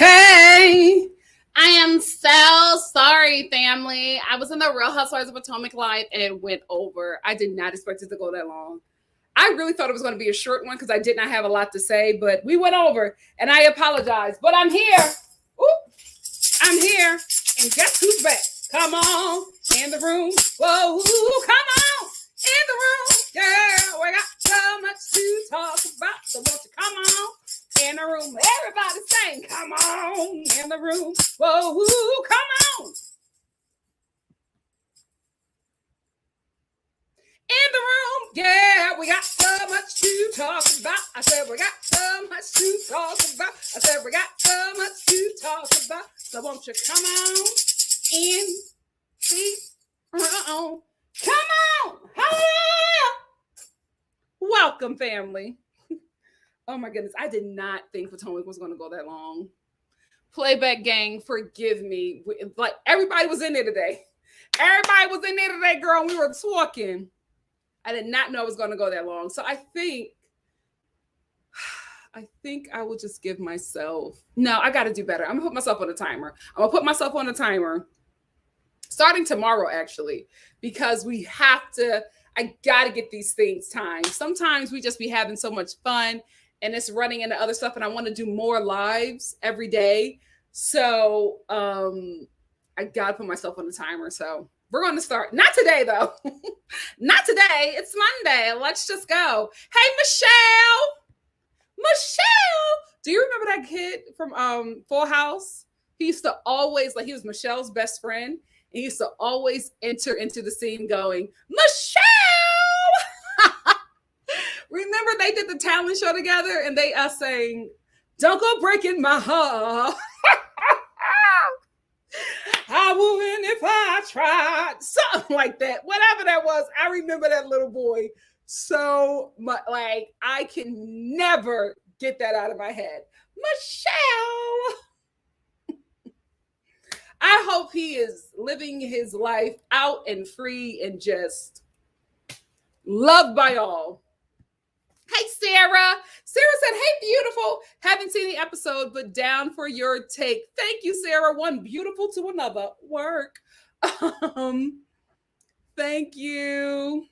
Hey, I am so sorry, family. I was in the Real Housewives of Potomac Live and it went over. I did not expect it to go that long. I really thought it was going to be a short one because I did not have a lot to say, but we went over and I apologize. But I'm here. Ooh, I'm here. And guess who's back? Come on in the room. Whoa, come on in the room. Yeah, we got so much to talk about. So won't you come on in the room? Everybody saying, come on in the room. Whoa, come on. In the room, yeah, we got so much to talk about. I said we got so much to talk about. I said we got so much to talk about. So won't you come on in the room? Come on, hallelujah. Welcome, family. Oh my goodness, I did not think Potomac was going to go that long. Playback gang, forgive me. Like everybody was in there today. Everybody was in there today, girl. And we were talking. I did not know it was going to go that long. So I think I will just give myself. No, I got to do better. I'm going to put myself on a timer. I'm going to put myself on a timer starting tomorrow, actually, because I got to get these things timed. Sometimes we just be having so much fun and it's running into other stuff. And I want to do more lives every day. So I got to put myself on the timer. So we're going to start. Not today, though. Not today. It's Monday. Let's just go. Hey, Michelle. Michelle. Do you remember that kid from Full House? He used to always, like, he was Michelle's best friend. He used to always enter into the scene going, Michelle. Remember they did the talent show together and they saying, don't go breaking my heart. I wouldn't if I tried. Something like that. Whatever that was, I remember that little boy so much. Like, I can never get that out of my head. Michelle. I hope he is living his life out and free and just loved by all. Hey, Sarah. Sarah said, hey, beautiful. Haven't seen the episode, but down for your take. Thank you, Sarah. One beautiful to another. Work. Thank you.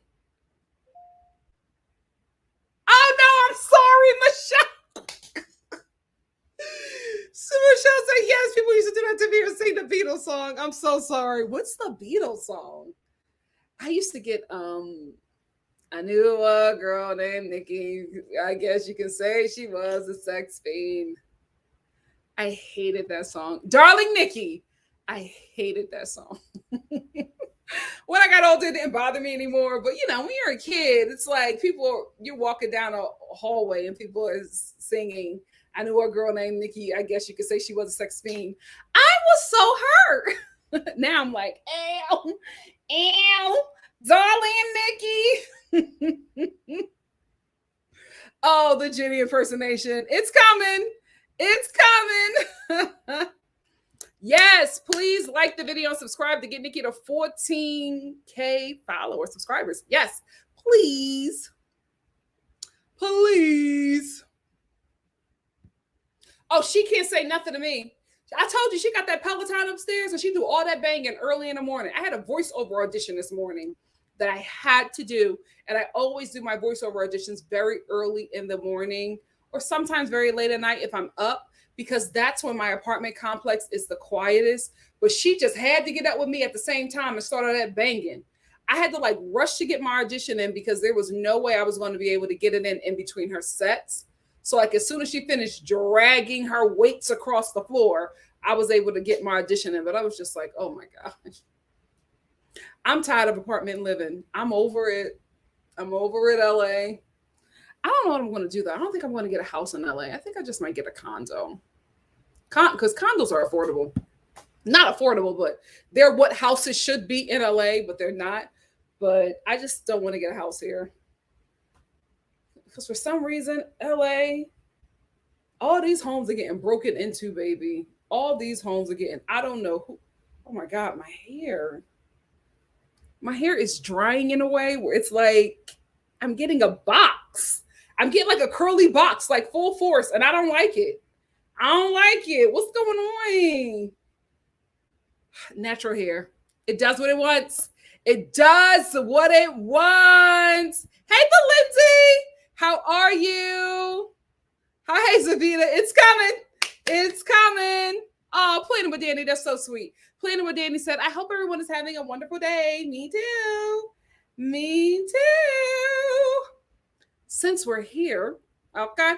Oh, no, I'm sorry, Michelle. So Michelle said, yes, people used to do that to me or sing the Beatles song. I'm so sorry. What's the Beatles song? I used to get, I knew a girl named Nikki. I guess you can say she was a sex fiend. I hated that song. Darling Nikki. I hated that song. When I got older, it didn't bother me anymore. But, you know, when you're a kid, it's like you're walking down a hallway and people are singing, I knew a girl named Nikki. I guess you could say she was a sex fiend. I was so hurt. Now I'm like, ew, darling Nikki. Oh, the Jenny impersonation. It's coming. It's coming. Yes, please like the video and subscribe to get Nikki to 14K followers, subscribers. Yes, please. Please. Oh, she can't say nothing to me. I told you she got that Peloton upstairs and she do all that banging early in the morning. I had a voiceover audition this morning that I had to do. And I always do my voiceover auditions very early in the morning or sometimes very late at night if I'm up, because that's when my apartment complex is the quietest. But she just had to get up with me at the same time and start all that banging. I had to like rush to get my audition in because there was no way I was going to be able to get it in between her sets. So like as soon as she finished dragging her weights across the floor, I was able to get my audition in. But I was just like, oh my gosh. I'm tired of apartment living. I'm over it. I'm over it, LA. I don't know what I'm going to do though. I don't think I'm going to get a house in LA. I think I just might get a condo. Because condos are affordable. Not affordable, but they're what houses should be in LA, but they're not. But I just don't want to get a house here. Because for some reason, LA, all these homes are getting broken into, baby. All these homes are getting, I don't know who. Oh my God, my hair. My hair is drying in a way where it's like I'm getting a box. I'm getting like a curly box, like full force, and I don't like it. I don't like it. What's going on? Natural hair. It does what it wants. It does what it wants. Hey, Lindsay. How are you? Hi, hey, Zavita. It's coming. It's coming. Oh, planning with Danny. That's so sweet. Planning with Danny said, I hope everyone is having a wonderful day. Me too. Me too. Since we're here, okay.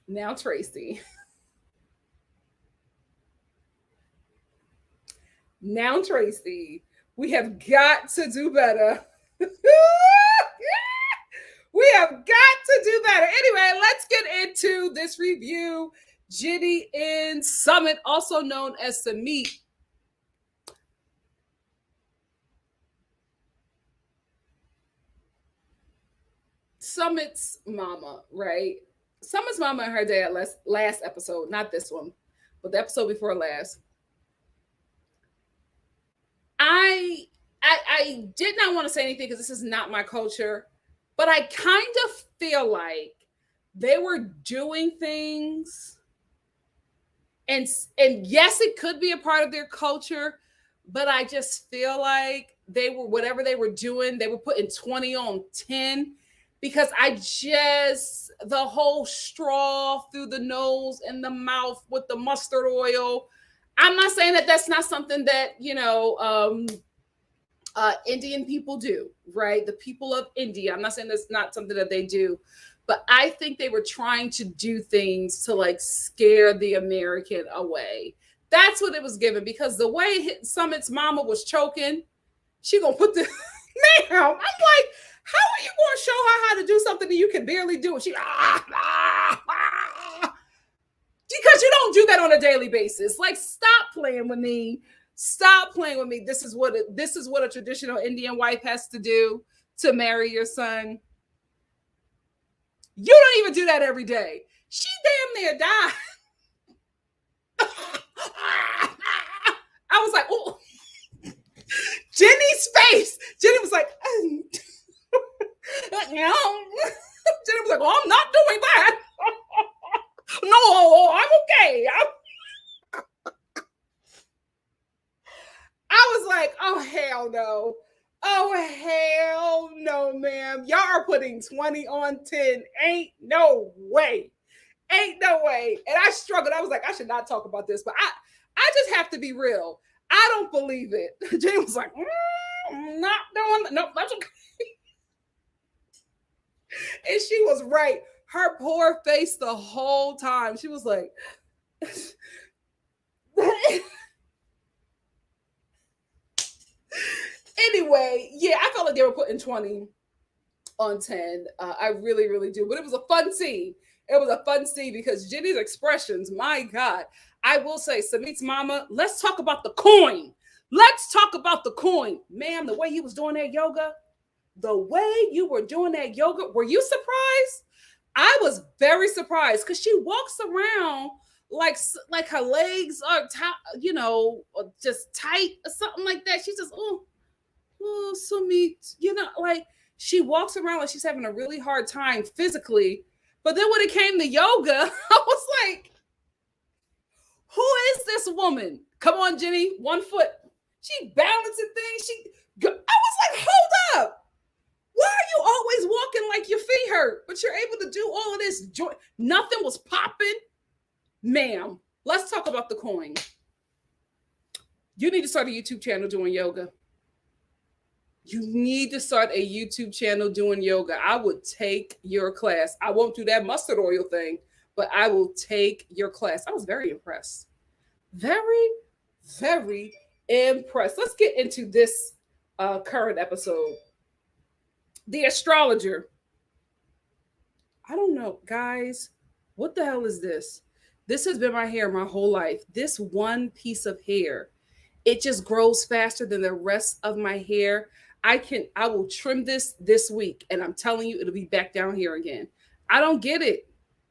Now, Tracy. Now, Tracy, we have got to do better. We have got to do better. Anyway, let's get into this review. Ginny in Summit, also known as Samit. Summit's mama, right? Summit's mama and her dad last episode, not this one, but the episode before last. I did not want to say anything because this is not my culture, but I kind of feel like they were doing things, and yes, it could be a part of their culture, but I just feel like they were, whatever they were doing, they were putting 20 on 10, because the whole straw through the nose and the mouth with the mustard oil. I'm not saying that that's not something that, Indian people do, right? The people of India. I'm not saying that's not something that they do, but I think they were trying to do things to like scare the American away. That's what it was given, because the way Summit's mama was choking, she gonna put the ma'am. I'm like, how are you going to show her how to do something that you can barely do? And she because you don't do that on a daily basis. Like, stop playing with me. Stop playing with me. This is what a traditional Indian wife has to do to marry your son. You don't even do that every day. She damn near died. I was like, oh. Jenny's face. Jenny was like, Jenny was like, oh, I'm not doing that. No, I'm okay. I was like, oh, hell no. Oh, hell no, ma'am. Y'all are putting 20 on 10. Ain't no way. Ain't no way. And I struggled. I was like, I should not talk about this, but I just have to be real. I don't believe it. Jenny was like, not doing that. No, that's okay. And she was right. Her poor face the whole time. She was like, anyway, yeah, I felt like they were putting 20 on 10. I really, really do. But it was a fun scene. It was a fun scene because Jenny's expressions, my God. I will say, Samit's mama, let's talk about the coin. Let's talk about the coin. Ma'am, the way you was doing that yoga, were you surprised? I was very surprised because she walks around like her legs are just tight or something like that. She's just, oh, Sumit, like she walks around like she's having a really hard time physically. But then when it came to yoga, I was like, who is this woman? Come on, Jenny, 1 foot. She balancing things. I was like, hold up. Why are you always walking like your feet hurt, but you're able to do all of this? Nothing was popping. Ma'am, let's talk about the coin. You need to start a YouTube channel doing yoga. You need to start a YouTube channel doing yoga. I would take your class. I won't do that mustard oil thing, but I will take your class. I was very impressed. Very, very impressed. Let's get into this current episode. The astrologer. I don't know, guys. What the hell is this? This has been my hair my whole life. This one piece of hair, it just grows faster than the rest of my hair. I will trim this week, and I'm telling you, it'll be back down here again. I don't get it.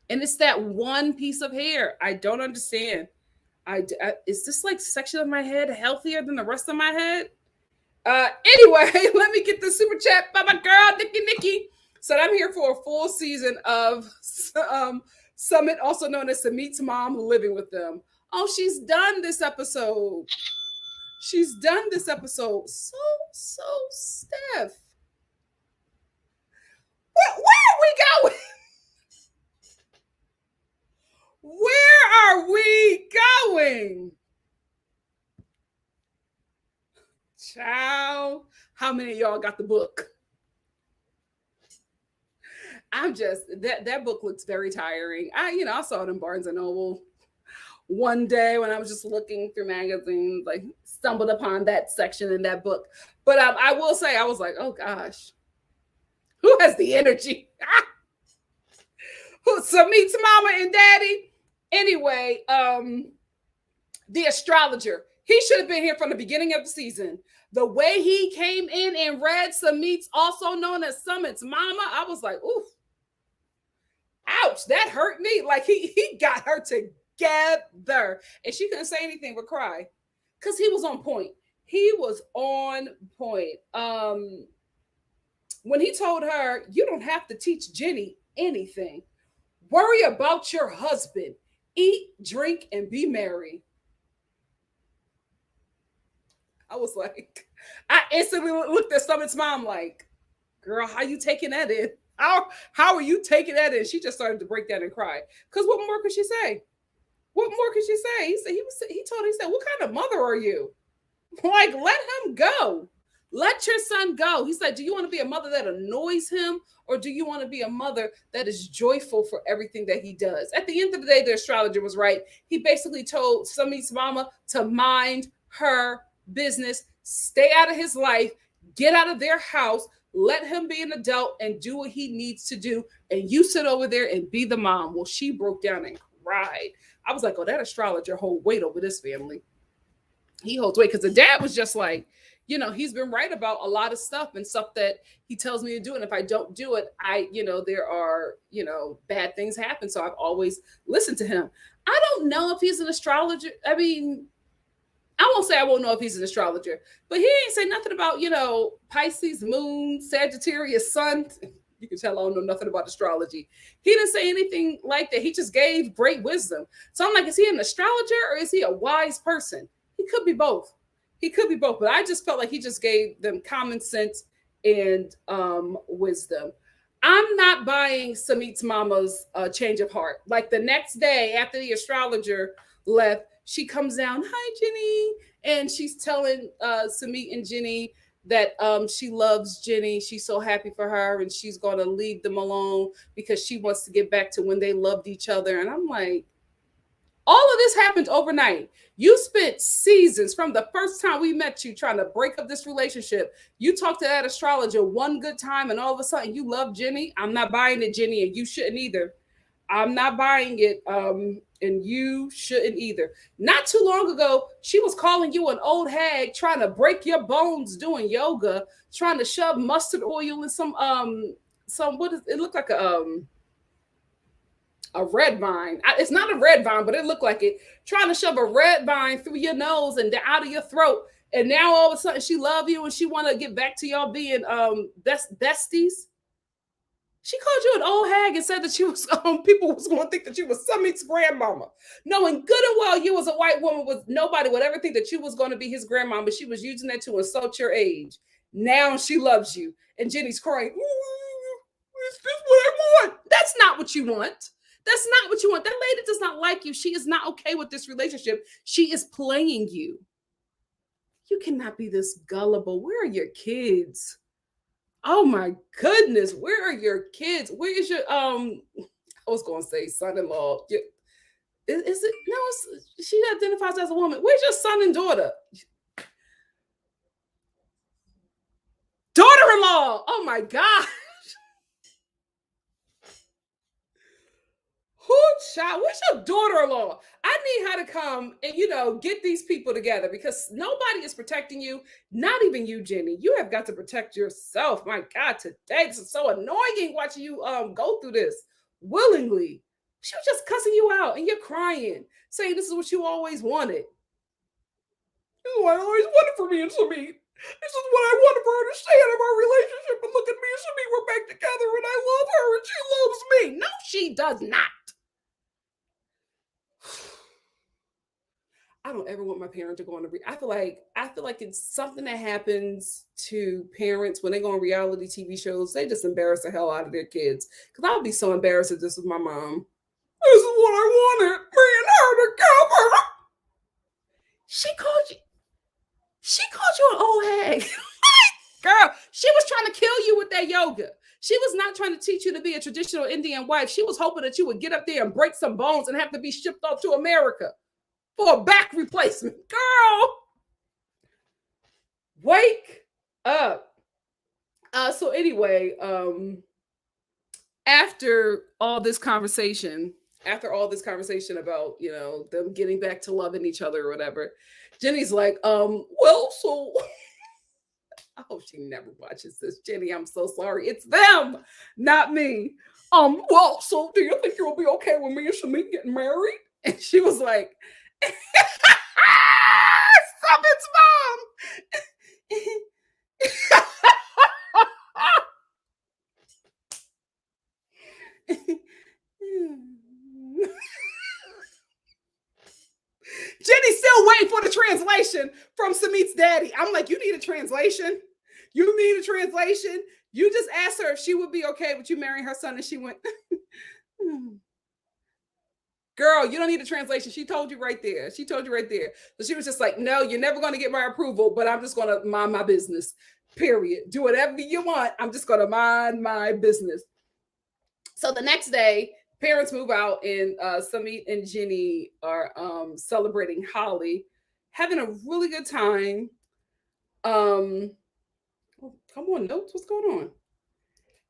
And it's that one piece of hair. I don't understand. Is this like section of my head healthier than the rest of my head? Anyway, let me get the super chat by my girl, Nikki. So I'm here for a full season of Summit, also known as Samit's mom, living with them. Oh, she's done this episode. She's done this episode. So, Steph. Where are we going? Where are we going? Child, how many of y'all got the book? I'm just that book looks very tiring. I saw it in Barnes and Noble one day when I was just looking through magazines, like stumbled upon that section in that book. But I will say, I was like, oh gosh, who has the energy? Samit's mama and daddy. Anyway, the astrologer. He should have been here from the beginning of the season. The way he came in and read Samit's, also known as Summit's mama, I was like, ooh, ouch, that hurt me. Like he got her together. And she couldn't say anything but cry. Because he was on point. He was on point. When he told her, you don't have to teach Jenny anything. Worry about your husband. Eat, drink, and be merry. I was like, I instantly looked at Summit's mom like, girl, how you taking that in? How are you taking that in? She just started to break down and cry. Because what more could she say? What more could she say? He said, what kind of mother are you? Like, let him go. Let your son go. He said, do you want to be a mother that annoys him? Or do you want to be a mother that is joyful for everything that he does? At the end of the day, the astrologer was right. He basically told Samit's mama to mind her business, stay out of his life, get out of their house, let him be an adult and do what he needs to do. And you sit over there and be the mom. Well, she broke down and cried. I was like, oh, that astrologer hold weight over this family. He holds weight because the dad was just like, he's been right about a lot of stuff and stuff that he tells me to do. And if I don't do it, there are, bad things happen. So I've always listened to him. I don't know if he's an astrologer. I mean, I won't say I won't know if he's an astrologer, but he ain't say nothing about, Pisces, moon, Sagittarius, sun. You can tell I don't know nothing about astrology. He didn't say anything like that. He just gave great wisdom. So I'm like, is he an astrologer or is he a wise person? He could be both. But I just felt like he just gave them common sense and wisdom. I'm not buying Samit's mama's change of heart. Like the next day after the astrologer left, she comes down, hi, Jenny. And she's telling Samit and Jenny that she loves Jenny. She's so happy for her and she's going to leave them alone because she wants to get back to when they loved each other. And I'm like, all of this happened overnight. You spent seasons from the first time we met you trying to break up this relationship. You talked to that astrologer one good time and all of a sudden you love Jenny. I'm not buying it, Jenny, and you shouldn't either. I'm not buying it, and you shouldn't either. Not too long ago, she was calling you an old hag, trying to break your bones doing yoga, trying to shove mustard oil in some what is it? Looked like a red vine. It's not a red vine, but it looked like it. Trying to shove a red vine through your nose and out of your throat. And now all of a sudden she love you and she want to get back to y'all being besties. She called you an old hag and said that she was people was going to think that you was Summit's grandmama, knowing good and well you was a white woman. Nobody would ever think that you was going to be his grandmama. She was using that to insult your age. Now she loves you, and Jenny's crying. Is this what I want? That's not what you want. That's not what you want. That lady does not like you. She is not okay with this relationship. She is playing you. You cannot be this gullible. Where are your kids? Oh my goodness. Where are your kids? Where is your I was gonna say son-in-law. Is it no, she identifies as a woman. Where's your son and daughter? Daughter-in-law. Oh my God. Who child? Where's your daughter-in-law? I need her to come and get these people together because nobody is protecting you. Not even you, Jenny. You have got to protect yourself. My God, today this is so annoying watching you go through this willingly. She was just cussing you out and you're crying, saying this is what you always wanted. This is what I always wanted for me and for me. This is what I wanted for her to stay out of our relationship. And look at me and Shami, we're back together and I love her and she loves me. No, she does not. I don't ever want my parent to go on I feel like it's something that happens to parents when they go on reality TV shows. They just embarrass the hell out of their kids. Because I would be so embarrassed if this was my mom. This is what I wanted. Me and her together. She called you. She called you an old hag. Girl, she was trying to kill you with that yoga. She was not trying to teach you to be a traditional Indian wife. She was hoping that you would get up there and break some bones and have to be shipped off to America for a back replacement. Girl, wake up. So anyway, after all this conversation, about, them getting back to loving each other or whatever, Jenny's like, well, so I hope she never watches this. Jenny, I'm so sorry. It's them, not me. Well, so do you think you'll be okay with me and Shamik getting married? And she was like, Summit's mom. Jenny's still waiting for the translation from Samit's daddy. I'm like, you need a translation? You need a translation? You just asked her if she would be okay with you marrying her son, and she went, girl, you don't need a translation. She told you right there. So she was just like, no, you're never going to get my approval, but I'm just going to mind my business, period. Do whatever you want. I'm just going to mind my business. So the next day, parents move out, and Samit and Jenny are celebrating Holly, having a really good time. Oh, come on, notes, what's going on?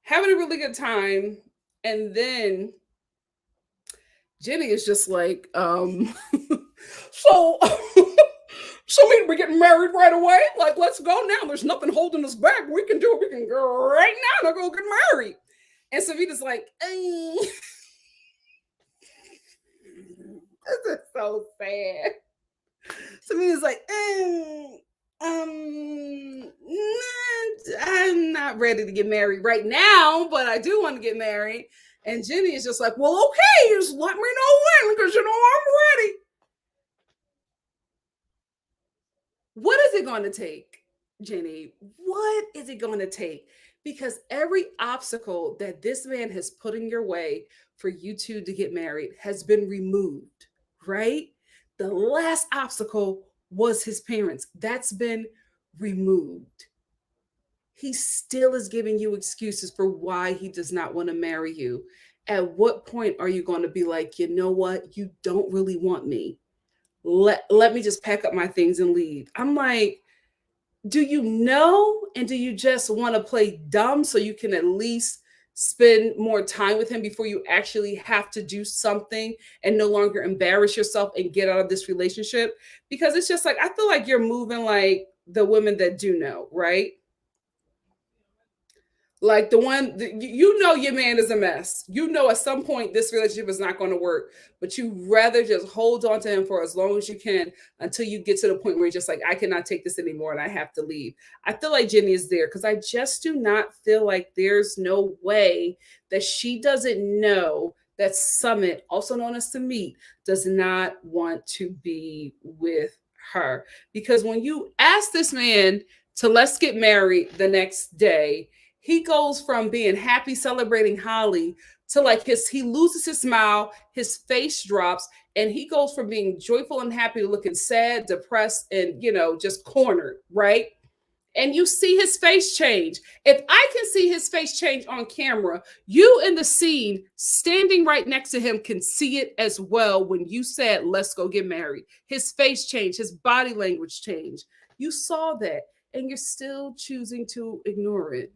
Having a really good time, and then Jenny is just like, so Samit, we're getting married right away. Like, let's go now. There's nothing holding us back. We can do it. We can go right now to go get married. And Savita's like, this is so sad. Savita's like, I'm not ready to get married right now, but I do want to get married. And Jenny is just like, well, okay, just let me know when, because I'm ready. What is it going to take, Jenny? What is it going to take? Because every obstacle that this man has put in your way for you two to get married has been removed, right? The last obstacle was his parents. That's been removed. He still is giving you excuses for why he does not want to marry you. At what point are you going to be like, you know what? You don't really want me. Let me just pack up my things and leave. I'm like, do you know, and do you just want to play dumb so you can at least spend more time with him before you actually have to do something and no longer embarrass yourself and get out of this relationship? Because it's just like, I feel like you're moving like the women that do know, right? Like the one, you know, your man is a mess. You know, at some point, this relationship is not going to work, but you rather just hold on to him for as long as you can until you get to the point where you're just like, I cannot take this anymore and I have to leave. I feel like Jenny is there because I just do not feel like there's no way that she doesn't know that Summit, also known as Samit, does not want to be with her. Because when you ask this man to let's get married the next day, he goes from being happy celebrating Holly to like he loses his smile, his face drops, and he goes from being joyful and happy to looking sad, depressed, and just cornered, right? And you see his face change. If I can see his face change on camera, you in the scene standing right next to him can see it as well when you said, let's go get married. His face changed, his body language changed. You saw that, and you're still choosing to ignore it.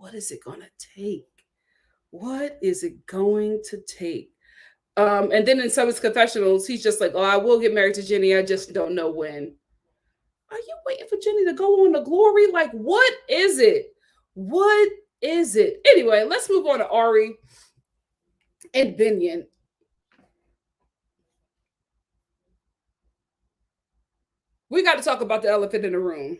What is it going to take? What is it going to take? And then in some of his confessionals, he's just like, oh, I will get married to Jenny. I just don't know when. Are you waiting for Jenny to go on to glory? Like, what is it? What is it? Anyway, let's move on to Ari and Binion. We got to talk about the elephant in the room.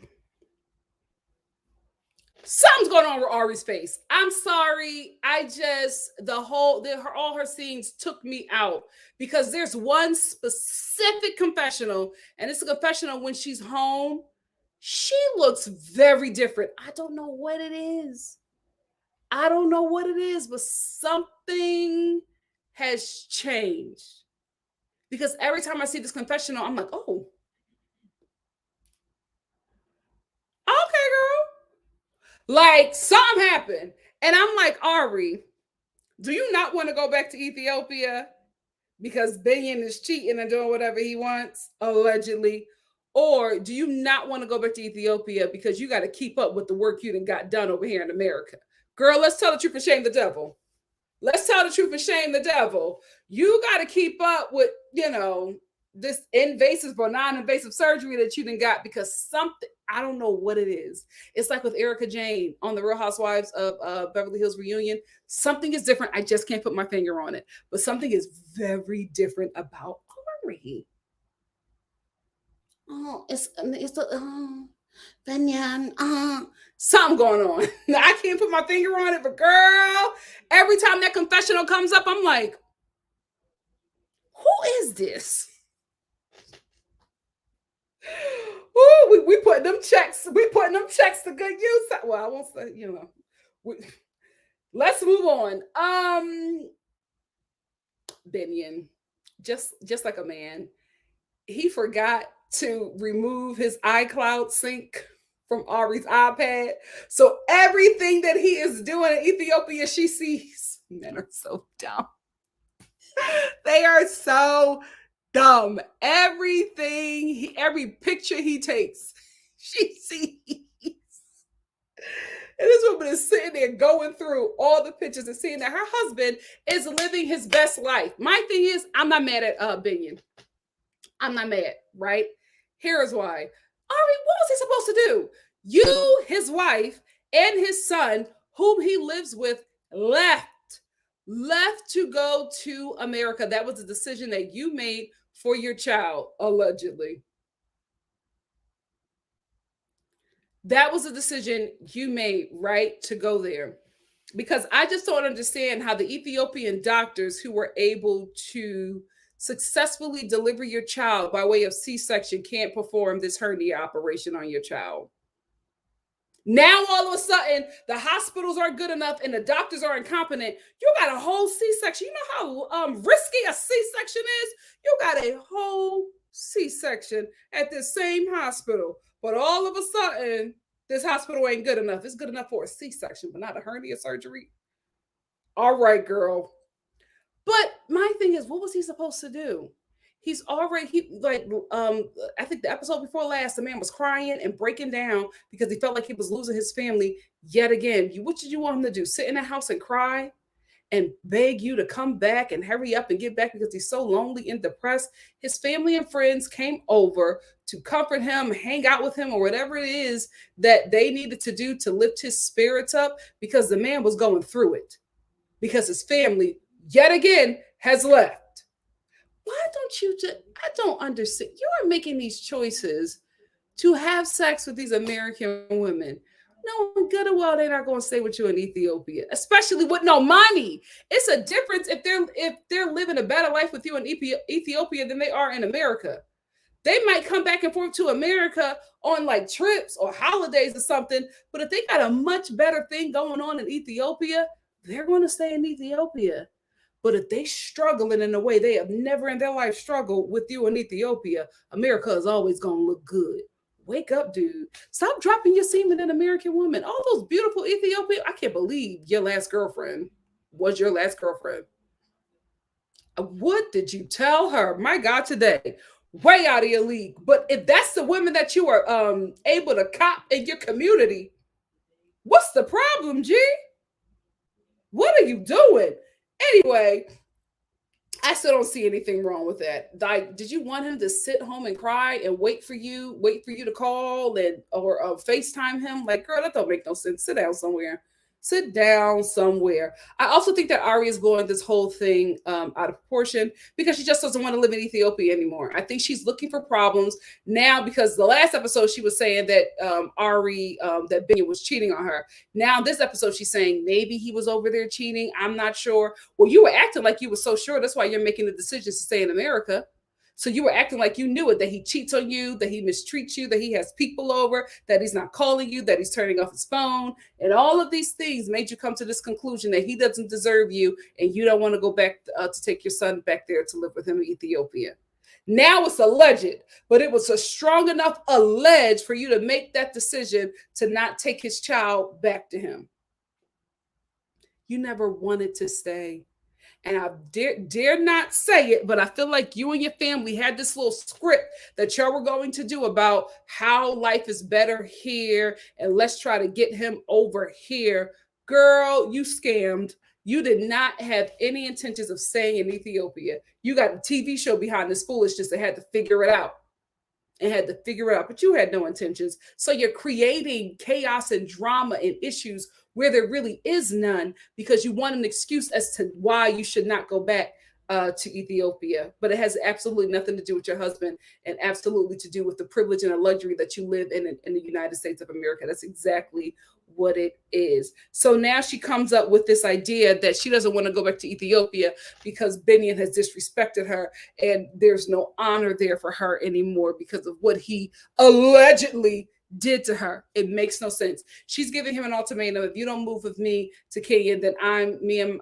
Something's going on with Ari's face. I'm sorry. I just all her scenes took me out because there's one specific confessional, and it's a confessional when she's home. She looks very different. I don't know what it is. I don't know what it is, but something has changed. Because every time I see this confessional, I'm like, oh, okay, girl. Like something happened. And I'm like, Ari, do you not want to go back to Ethiopia? Because Benyon is cheating and doing whatever he wants, allegedly. Or do you not want to go back to Ethiopia because you got to keep up with the work you done got done over here in America? Girl, let's tell the truth and shame the devil. Let's tell the truth and shame the devil. You got to keep up with, this invasive or non-invasive surgery that you done got because something, I don't know what it is. It's like with Erica Jane on the Real Housewives of Beverly Hills Reunion. Something is different. I just can't put my finger on it. But something is very different about Ari. Oh, it's the Benyon. Something going on. I can't put my finger on it, but girl, every time that confessional comes up, I'm like, who is this? Ooh, we putting them checks. We putting them checks to good use. Well, I won't say, let's move on. Benyon, just like a man, he forgot to remove his iCloud sync from Ari's iPad. So everything that he is doing in Ethiopia, she sees. Men are so dumb. They are so dumb. Every picture he takes, she sees. And this woman is sitting there going through all the pictures and seeing that her husband is living his best life. My thing is, I'm not mad at Benyon. I'm not mad, right? Here's why. Ari, what was he supposed to do? You, his wife, and his son, whom he lives with, left to go to America. That was a decision that you made for your child, allegedly. That was a decision you made, right, to go there. Because I just don't understand how the Ethiopian doctors who were able to successfully deliver your child by way of C-section can't perform this hernia operation on your child. Now, all of a sudden, the hospitals aren't good enough and the doctors are incompetent. You got a whole C-section. You know how risky a C-section is? You got a whole C-section at this same hospital. But all of a sudden, this hospital ain't good enough. It's good enough for a C-section, but not a hernia surgery. All right, girl. But my thing is, what was he supposed to do? He's already, I think the episode before last, the man was crying and breaking down because he felt like he was losing his family yet again. What did you want him to do? Sit in the house and cry and beg you to come back and hurry up and get back because he's so lonely and depressed? His family and friends came over to comfort him, hang out with him, or whatever it is that they needed to do to lift his spirits up because the man was going through it because his family yet again has left. Why don't you just, I don't understand. You are making these choices to have sex with these American women. No, good and well, they're not going to stay with you in Ethiopia, especially with no money. It's a difference if they're living a better life with you in Ethiopia than they are in America. They might come back and forth to America on like trips or holidays or something, but if they got a much better thing going on in Ethiopia, they're going to stay in Ethiopia. But if they struggling in a way they have never in their life struggled with you in Ethiopia, America is always going to look good. Wake up, dude. Stop dropping your semen in American women. All those beautiful Ethiopian. I can't believe your last girlfriend was your last girlfriend. What did you tell her? My God, today. Way out of your league. But if that's the women that you are able to cop in your community, what's the problem, G? What are you doing? Anyway, I still don't see anything wrong with that. Like, did you want him to sit home and cry and wait for you to call or FaceTime him? Like, girl, that don't make no sense. Sit down somewhere. Sit down somewhere. I also think that Ari is blowing this whole thing out of proportion because she just doesn't want to live in Ethiopia anymore. I think she's looking for problems now because the last episode she was saying that Ari, that Benya was cheating on her. Now this episode she's saying maybe he was over there cheating. I'm not sure. Well, you were acting like you were so sure. That's why you're making the decisions to stay in America. So you were acting like you knew it, that he cheats on you, that he mistreats you, that he has people over, that he's not calling you, that he's turning off his phone. And all of these things made you come to this conclusion that he doesn't deserve you and you don't want to go back to take your son back there to live with him in Ethiopia. Now it's alleged, but it was a strong enough allege for you to make that decision to not take his child back to him. You never wanted to stay. And I dare not say it, but I feel like you and your family had this little script that y'all were going to do about how life is better here and let's try to get him over here. Girl, you scammed. You did not have any intentions of staying in Ethiopia. You got a TV show behind this foolishness that had to figure it out. But you had no intentions. So you're creating chaos and drama and issues where there really is none because you want an excuse as to why you should not go back to Ethiopia. But it has absolutely nothing to do with your husband and absolutely to do with the privilege and the luxury that you live in the United States of America. That's exactly what it is. So now she comes up with this idea that she doesn't want to go back to Ethiopia because Benyon has disrespected her and there's no honor there for her anymore because of what he allegedly did to her. It makes no sense. She's giving him an ultimatum. If you don't move with me to Kenya, then me and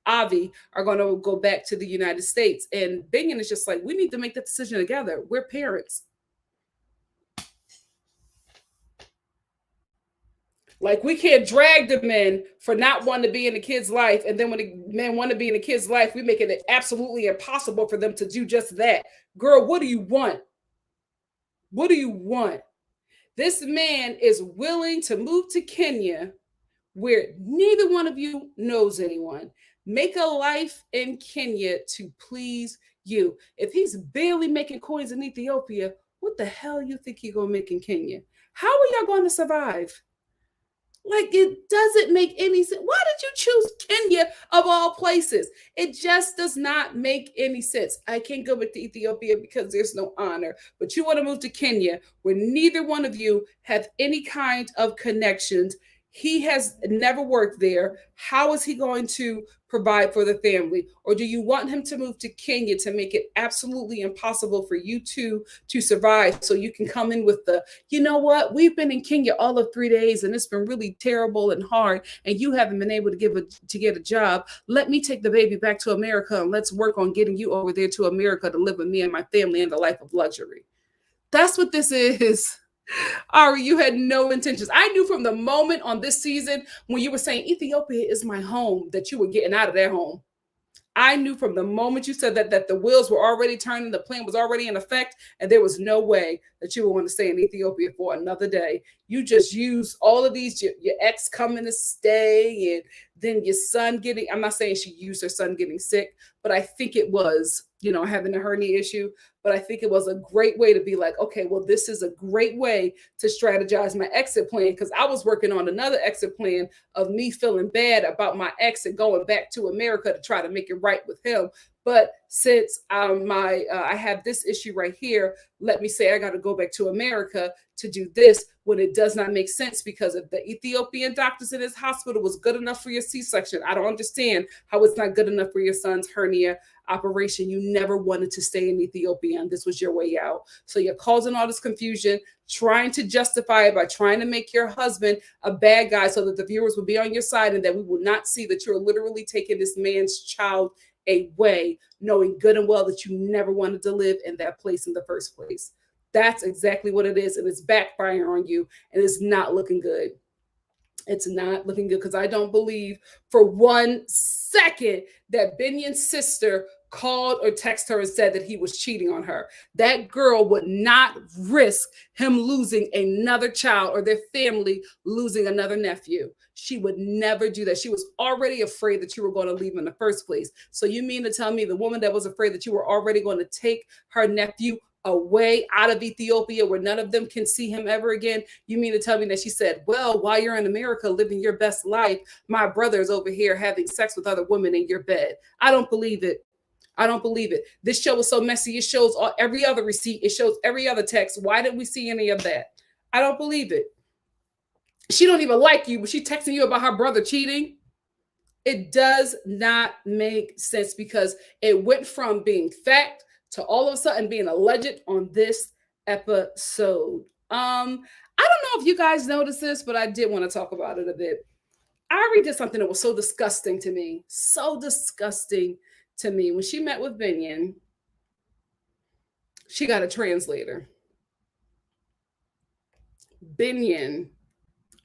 Avi are going to go back to the United States. And Benyon is just like, we need to make that decision together. We're parents. Like, we can't drag the men for not wanting to be in the kid's life. And then when the men want to be in the kid's life, we make it absolutely impossible for them to do just that. Girl, what do you want? What do you want? This man is willing to move to Kenya where neither one of you knows anyone. Make a life in Kenya to please you. If he's barely making coins in Ethiopia, what the hell you think he's going to make in Kenya? How are y'all going to survive? Like, it doesn't make any sense. Why did you choose Kenya of all places? It just does not make any sense. I can't go back to Ethiopia because there's no honor. But you want to move to Kenya where neither one of you have any kind of connections. He has never worked there. How is he going to provide for the family? Or do you want him to move to Kenya to make it absolutely impossible for you two to survive so you can come in with the, you know what, we've been in Kenya all of 3 days and it's been really terrible and hard and you haven't been able to get a job. Let me take the baby back to America and let's work on getting you over there to America to live with me and my family in the life of luxury. That's what this is. Ari, you had no intentions. I knew from the moment on this season when you were saying Ethiopia is my home that you were getting out of their home. I knew from the moment you said that the wheels were already turning, the plan was already in effect, and there was no way that you would want to stay in Ethiopia for another day. You just used all of these, your ex coming to stay, and then your son getting, I'm not saying she used her son getting sick, but I think it was, having a hernia issue. But I think it was a great way to be like, okay, well, this is a great way to strategize my exit plan because I was working on another exit plan of me feeling bad about my ex and going back to America to try to make it right with him. But since I have this issue right here, let me say I got to go back to America to do this when it does not make sense because if the Ethiopian doctors in his hospital was good enough for your C-section, I don't understand how it's not good enough for your son's hernia operation. You never wanted to stay in Ethiopia and this was your way out. So you're causing all this confusion, trying to justify it by trying to make your husband a bad guy so that the viewers will be on your side and that we will not see that you're literally taking this man's child away, knowing good and well that you never wanted to live in that place in the first place. That's exactly what it is. And it's backfiring on you and it's not looking good. It's not looking good because I don't believe for 1 second that Benyon's sister called or texted her and said that he was cheating on her. That girl would not risk him losing another child or their family losing another nephew. She would never do that. She was already afraid that you were going to leave in the first place. So you mean to tell me the woman that was afraid that you were already going to take her nephew away out of Ethiopia where none of them can see him ever again? You mean to tell me that she said, well, while you're in America living your best life, my brother's over here having sex with other women in your bed? I don't believe it. I don't believe it. This show is so messy. It shows every other receipt. It shows every other text. Why didn't we see any of that? I don't believe it. She don't even like you, but she texting you about her brother cheating. It does not make sense because it went from being fact to all of a sudden being alleged on this episode. I don't know if you guys noticed this, but I did want to talk about it a bit. Ari did something that was so disgusting to me. So disgusting to me. When she met with Binion, she got a translator. Binion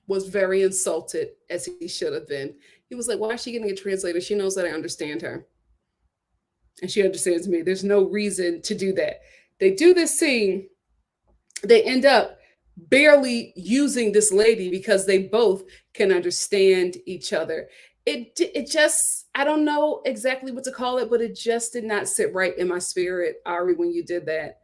was very insulted, as he should have been. He was like, why is she getting a translator? She knows that I understand her. And she understands me. There's no reason to do that. They do this scene. They end up barely using this lady because they both can understand each other. It just, I don't know exactly what to call it, but it just did not sit right in my spirit, Ari, when you did that.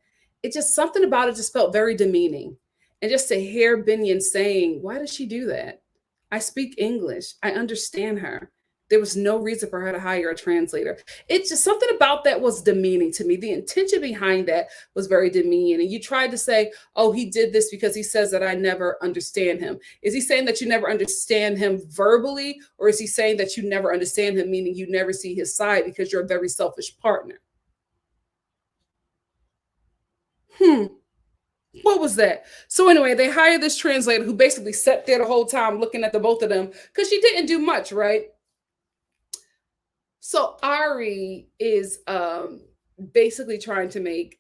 It just, something about it just felt very demeaning. And just to hear Binion saying, why does she do that? I speak English. I understand her. There was no reason for her to hire a translator. It's just something about that was demeaning to me. The intention behind that was very demeaning. And you tried to say, oh, he did this because he says that I never understand him. Is he saying that you never understand him verbally? Or is he saying that you never understand him, meaning you never see his side because you're a very selfish partner? What was that? So anyway, they hired this translator who basically sat there the whole time looking at the both of them because she didn't do much, right? So Ari is basically trying to make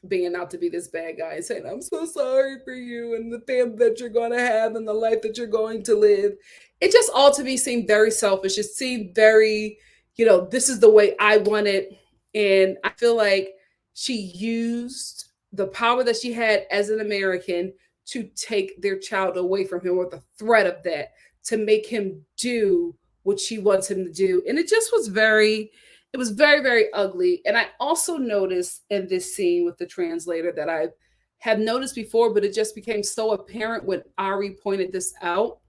being out to be this bad guy and saying, I'm so sorry for you and the family that you're going to have and the life that you're going to live. It just all to me seemed very selfish. It seemed very, this is the way I want it. And I feel like she used the power that she had as an American to take their child away from him with the threat of that, to make him do what she wants him to do. And it just was very, very ugly. And I also noticed in this scene with the translator that I had noticed before, but it just became so apparent when Ari pointed this out.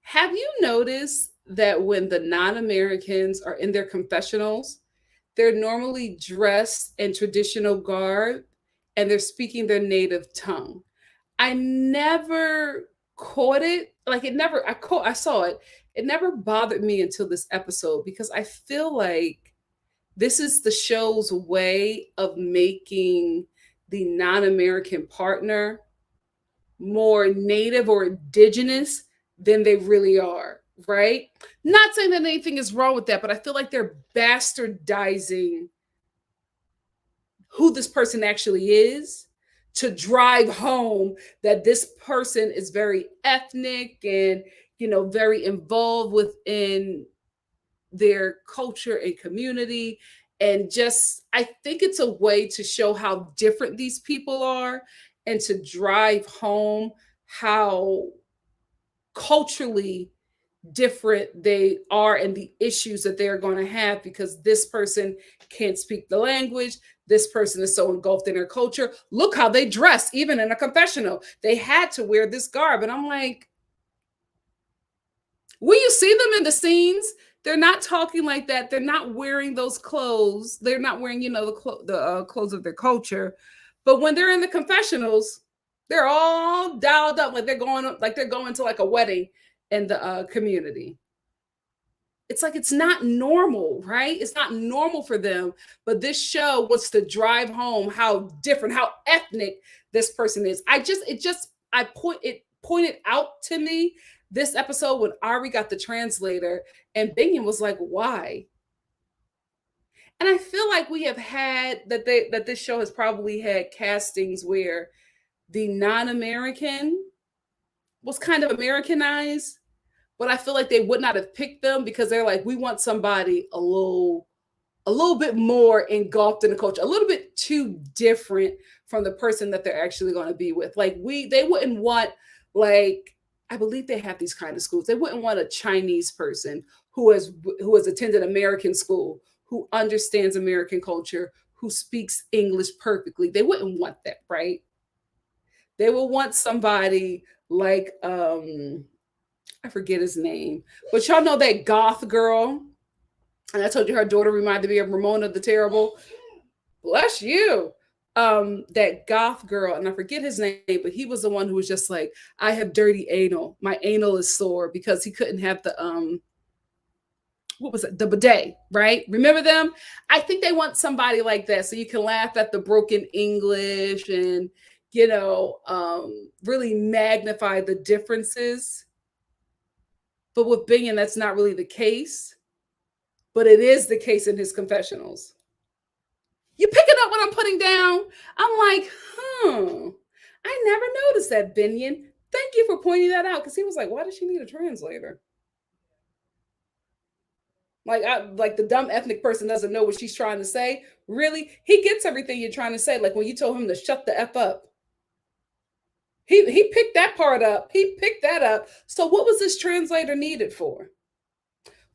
Have you noticed that when the non-Americans are in their confessionals, they're normally dressed in traditional garb and they're speaking their native tongue? I never caught it. Like I saw it. It never bothered me until this episode because I feel like this is the show's way of making the non-American partner more native or indigenous than they really are, right? Not saying that anything is wrong with that, but I feel like they're bastardizing who this person actually is to drive home that this person is very ethnic and, very involved within their culture and community. And just, I think it's a way to show how different these people are and to drive home how culturally different they are and the issues that they're going to have because this person can't speak the language. This person is so engulfed in their culture. Look how they dress, even in a confessional. They had to wear this garb. And I'm like, will you see them in the scenes? They're not talking like that. They're not wearing those clothes. They're not wearing, the clothes of their culture. But when they're in the confessionals, they're all dialed up like they're going to like a wedding in the community. It's like it's not normal, right? It's not normal for them. But this show wants to drive home how different, how ethnic this person is. It pointed out to me this episode when Ari got the translator and Binion was like, why? And I feel like we have had that this show has probably had castings where the non-American was kind of Americanized, but I feel like they would not have picked them because they're like, we want somebody a little bit more engulfed in the culture, a little bit too different from the person that they're actually going to be with. Like they wouldn't want, like, I believe they have these kind of schools. They wouldn't want a Chinese person who has attended American school, who understands American culture, who speaks English perfectly. They wouldn't want that, right? They will want somebody like I forget his name, but y'all know that goth girl. And I told you her daughter reminded me of Ramona the Terrible. Bless you. That goth girl, and I forget his name, but he was the one who was just like, I have dirty anal. My anal is sore because he couldn't have the what was it? The bidet, right? Remember them? I think they want somebody like that so you can laugh at the broken English and really magnify the differences. But with Binion, that's not really the case. But it is the case in his confessionals. You picking up what I'm putting down? I'm like, I never noticed that, Binion. Thank you for pointing that out, because he was like, why does she need a translator? Like the dumb ethnic person doesn't know what she's trying to say. Really? He gets everything you're trying to say. Like when you told him to shut the F up. He picked that part up. He picked that up. So what was this translator needed for?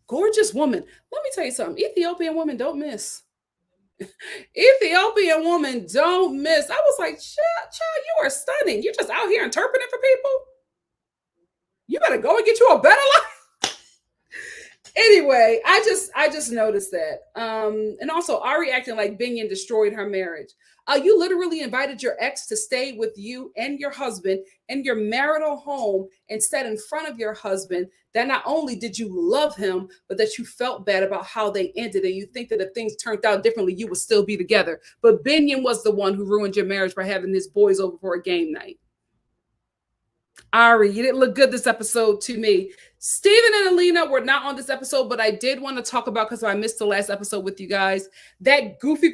Gorgeous woman. Let me tell you something. Ethiopian women don't miss. Ethiopian woman don't miss. I was like, child, you are stunning. You're just out here interpreting for people. You better go and get you a better life. Anyway, I just noticed that. And also Ari acting like Binion destroyed her marriage. You literally invited your ex to stay with you and your husband in your marital home and said in front of your husband that not only did you love him, but that you felt bad about how they ended, and you think that if things turned out differently, you would still be together. But Binion was the one who ruined your marriage by having his boys over for a game night. Ari, you didn't look good this episode to me. Steven and Alina were not on this episode, but I did want to talk about, because I missed the last episode with you guys, that goofy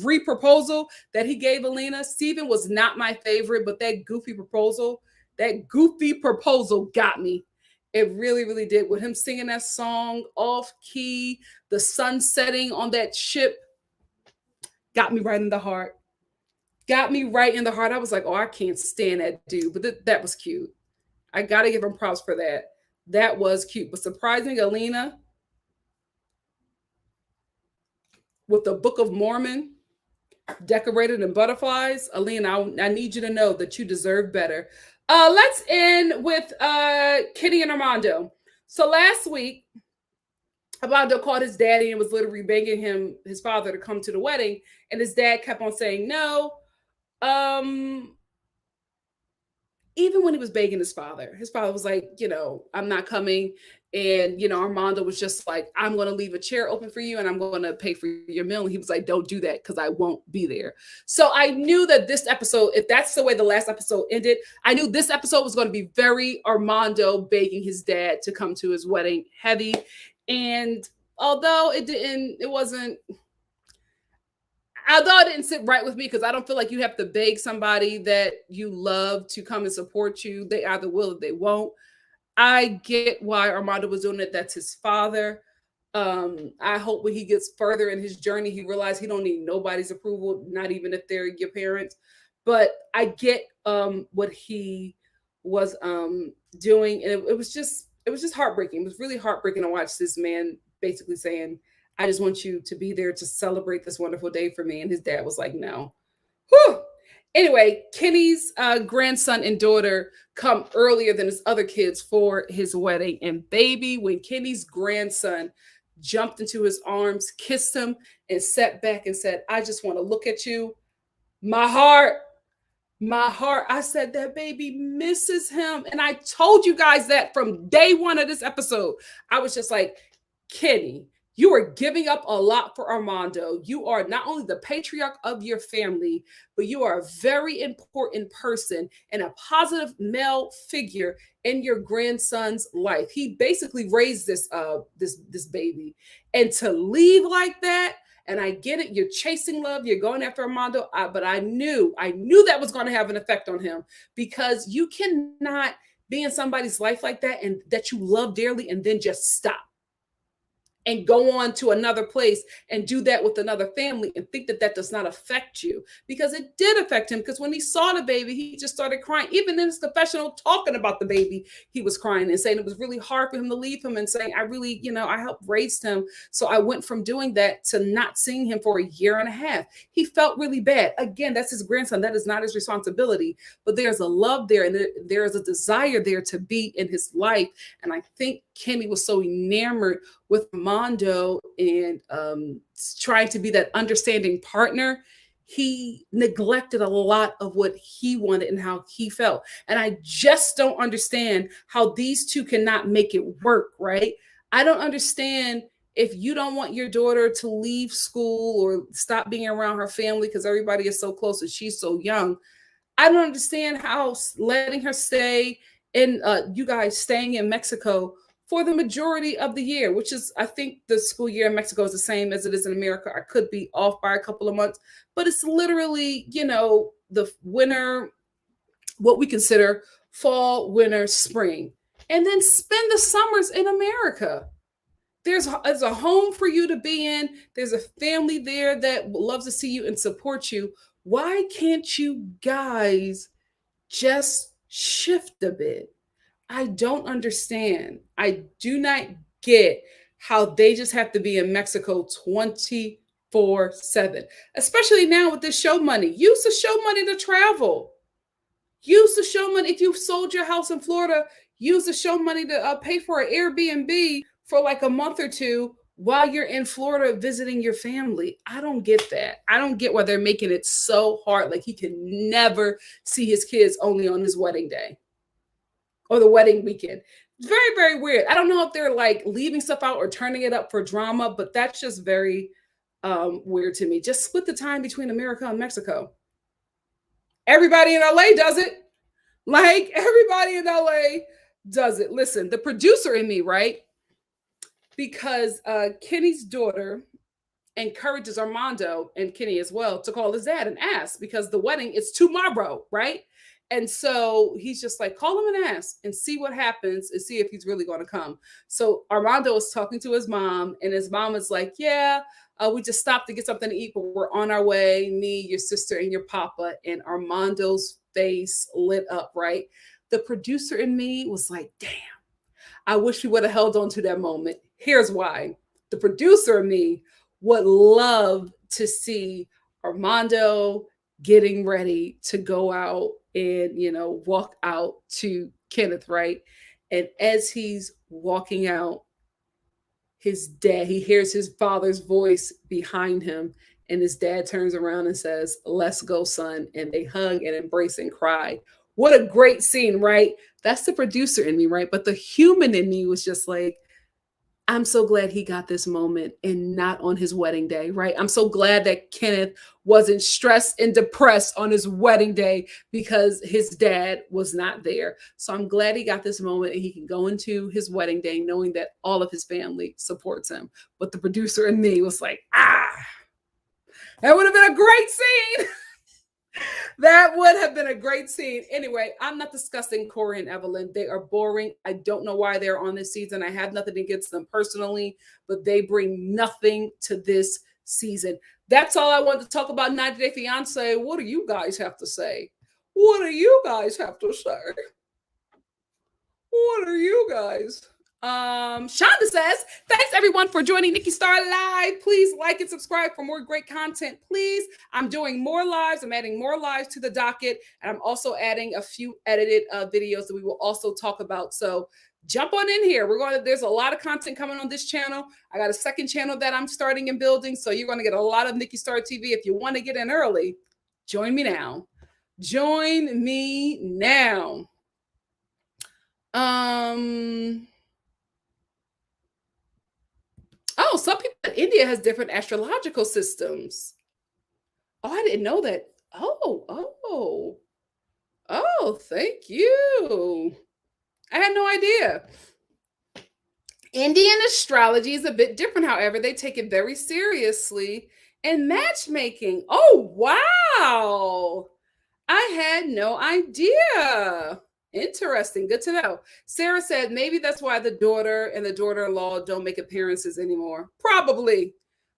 re-proposal that he gave Alina. Steven was not my favorite, but that goofy proposal got me. It really, really did. With him singing that song off key, the sun setting on that ship, got me right in the heart. Got me right in the heart. I was like, oh, I can't stand that dude. But that was cute. I got to give him props for that. That was cute. But surprising Alina with the Book of Mormon decorated in butterflies. Alina, I need you to know that you deserve better. Let's end with Kitty and Armando. So last week, Armando called his daddy and was literally begging his father to come to the wedding. And his dad kept on saying no. Even when he was begging his father was like, I'm not coming. And, Armando was just like, I'm going to leave a chair open for you and I'm going to pay for your meal. And he was like, don't do that because I won't be there. So I knew that this episode, if that's the way the last episode ended, I knew this episode was going to be very Armando begging his dad to come to his wedding heavy. And although it didn't sit right with me, because I don't feel like you have to beg somebody that you love to come and support you. They either will or they won't. I get why Armando was doing it. That's his father. I hope when he gets further in his journey, he realizes he don't need nobody's approval, not even if they're your parents. But I get what he was doing. And it was just heartbreaking. It was really heartbreaking to watch this man basically saying, I just want you to be there to celebrate this wonderful day for me. And his dad was like, no. Whew. Anyway, Kenny's grandson and daughter come earlier than his other kids for his wedding. And baby, when Kenny's grandson jumped into his arms, kissed him, and sat back and said, I just want to look at you. My heart, I said that baby misses him. And I told you guys that from day one of this episode. I was just like, Kenny, you are giving up a lot for Armando. You are not only the patriarch of your family, but you are a very important person and a positive male figure in your grandson's life. He basically raised this baby, and to leave like that. And I get it. You're chasing love. You're going after Armando. But I knew that was going to have an effect on him, because you cannot be in somebody's life like that and that you love dearly and then just stop. and go on to another place and do that with another family and think that that does not affect you, because it did affect him. Because when he saw the baby, he just started crying. Even in his confessional, talking about the baby, he was crying and saying it was really hard for him to leave him, and saying, I really, I helped raise him, so I went from doing that to not seeing him for a year and a half. He felt really bad. Again, that's his grandson, that is not his responsibility, but there's a love there, and there is a desire there to be in his life. And I think Kenny was so enamored with Mondo and trying to be that understanding partner, he neglected a lot of what he wanted and how he felt. And I just don't understand how these two cannot make it work, right? I don't understand if you don't want your daughter to leave school or stop being around her family because everybody is so close and she's so young. I don't understand how letting her stay in, you guys staying in Mexico for the majority of the year, which is, I think the school year in Mexico is the same as it is in America. I could be off by a couple of months, but it's literally, the winter, what we consider fall, winter, spring, and then spend the summers in America. There's a home for you to be in. There's a family there that loves to see you and support you. Why can't you guys just shift a bit? I don't understand. I do not get how they just have to be in Mexico 24/7, especially now with this show money. Use the show money to travel. Use the show money. If you sold your house in Florida, use the show money to pay for an Airbnb for like a month or two while you're in Florida visiting your family. I don't get that. I don't get why they're making it so hard. Like he can never see his kids only on his wedding day or the wedding weekend. Very, very weird. I don't know if they're like leaving stuff out or turning it up for drama, but that's just very weird to me. Just split the time between America and Mexico. Everybody in LA does it. Like everybody in LA does it. Listen, the producer in me, right? Because Kenny's daughter encourages Armando and Kenny as well to call his dad and ask, because the wedding is tomorrow, right? And so he's just like, call him and ask and see what happens and see if he's really going to come. So Armando is talking to his mom, and his mom is like, yeah, we just stopped to get something to eat, but we're on our way, me, your sister, and your papa. And Armando's face lit up, right? The producer in me was like, damn, I wish we would have held on to that moment. Here's why. The producer in me would love to see Armando getting ready to go out and, walk out to Kenneth, right? And as he's walking out, his dad, he hears his father's voice behind him, and his dad turns around and says, let's go, son. And they hug and embrace and cry. What a great scene, right? That's the producer in me, right? But the human in me was just like, I'm so glad he got this moment and not on his wedding day, right? I'm so glad that Kenneth wasn't stressed and depressed on his wedding day because his dad was not there. So I'm glad he got this moment and he can go into his wedding day knowing that all of his family supports him. But the producer in me was like, that would have been a great scene. That would have been a great scene. Anyway, I'm not discussing Corey and Evelyn. They are boring. I don't know why they're on this season. I have nothing against them personally, but they bring nothing to this season. That's all I wanted to talk about 90 Day Fiance. What do you guys have to say? What do you guys have to say? What are you guys? Shonda says, thanks everyone for joining NikkiStar Live. Please like and subscribe for more great content, please. I'm doing more lives. I'm adding more lives to the docket, and I'm also adding a few edited videos that we will also talk about. So jump on in here. There's a lot of content coming on this channel. I got a second channel that I'm starting and building. So you're going to get a lot of NikkiStar TV. If you want to get in early, join me now. Join me now. Oh, some people in India has different astrological systems. Oh, I didn't know that. Oh, thank you. I had no idea. Indian astrology is a bit different, however. They take it very seriously. And matchmaking. Oh, wow. I had no idea. Interesting. Good to know. Sarah said maybe that's why the daughter and the daughter-in-law don't make appearances anymore. Probably.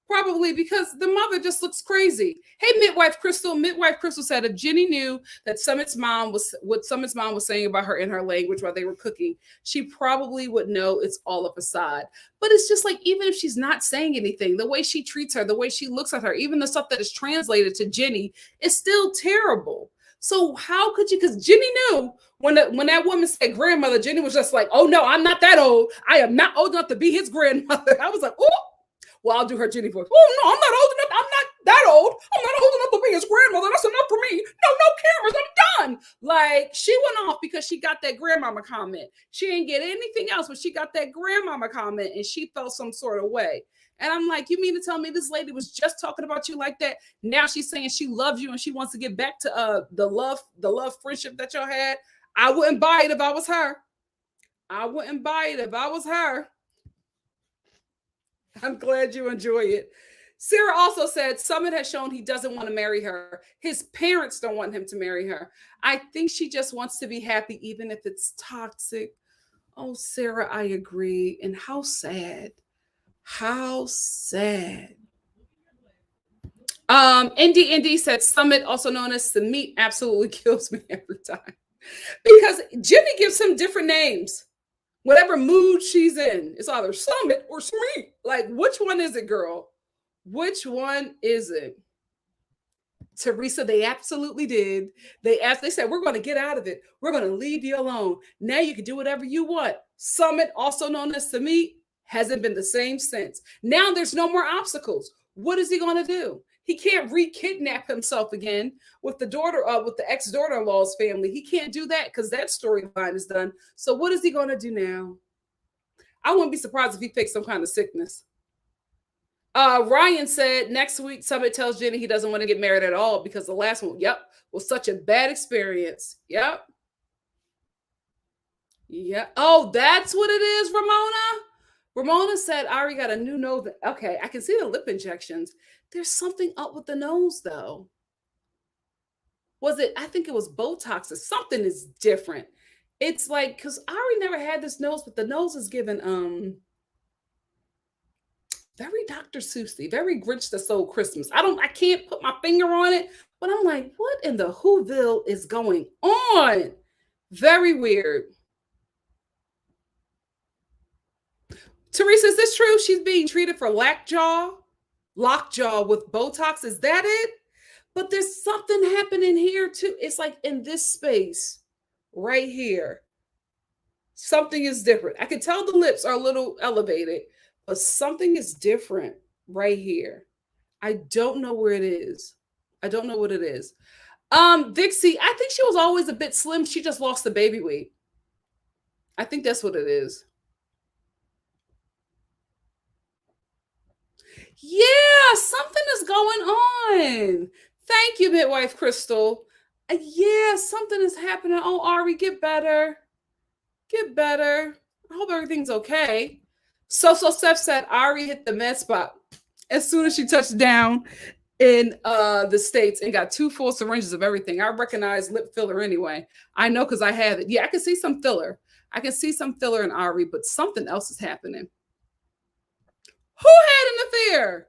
Probably because the mother just looks crazy. Hey, Midwife Crystal. Midwife Crystal said if Jenny knew that Summit's mom was what Summit's mom was saying about her in her language while they were cooking, she probably would know it's all a facade. But it's just like, even if she's not saying anything, the way she treats her, the way she looks at her, even the stuff that is translated to Jenny is still terrible. So how could you? Because Jenny knew when that woman said grandmother, Jenny was just like, "Oh no, I'm not that old. I am not old enough to be his grandmother." I was like, "Oh, well, I'll do her Jenny voice. Oh no, I'm not old enough. I'm not that old. I'm not old enough to be his grandmother. That's enough for me. No cameras. I'm done." Like, she went off because she got that grandmama comment. She didn't get anything else, but she got that grandmama comment, and she felt some sort of way. And I'm like, you mean to tell me this lady was just talking about you like that? Now she's saying she loves you and she wants to get back to the love friendship that y'all had. I wouldn't buy it if I was her. I wouldn't buy it if I was her. I'm glad you enjoy it. Sarah also said Summit has shown he doesn't want to marry her. His parents don't want him to marry her. I think she just wants to be happy, even if it's toxic. Oh, Sarah, I agree. And how sad. How sad. Indy said Summit, also known as Samit, absolutely kills me every time. Because Jimmy gives him different names. Whatever mood she's in, it's either Summit or Sweet. Like, which one is it, girl? Which one is it? Teresa, they absolutely did. They said, we're going to get out of it. We're going to leave you alone. Now you can do whatever you want. Summit, also known as Samit, hasn't been the same since. Now there's no more obstacles. What is he going to do? He can't re-kidnap himself again with the ex-daughter-in-law's family. He can't do that because that storyline is done. So what is he going to do now? I wouldn't be surprised if he fakes some kind of sickness. Ryan said next week Summit tells Jenny he doesn't want to get married at all because the last one, was such a bad experience. Yep. Oh, that's what it is, Ramona. Ramona said Ari got a new nose. Okay, I can see the lip injections. There's something up with the nose, though. I think it was Botox or something is different. It's like, because Ari never had this nose, but the nose is given very Dr. Seussy, very Grinch that Stole Christmas. I can't put my finger on it, but I'm like, what in the Whoville is going on? Very weird. Teresa, is this true? She's being treated for lockjaw with Botox. Is that it? But there's something happening here too. It's like in this space right here. Something is different. I can tell the lips are a little elevated, but something is different right here. I don't know where it is. I don't know what it is. Dixie, I think she was always a bit slim. She just lost the baby weight. I think that's what it is. Yeah, something is going on. Thank you, Midwife Crystal. Yeah, something is happening. Oh, Ari, get better. Get better. I hope everything's okay. So Steph said Ari hit the med spot as soon as she touched down in the States and got 2 full syringes of everything. I recognize lip filler anyway. I know because I have it. Yeah, I can see some filler. I can see some filler in Ari, but something else is happening. Who had an affair?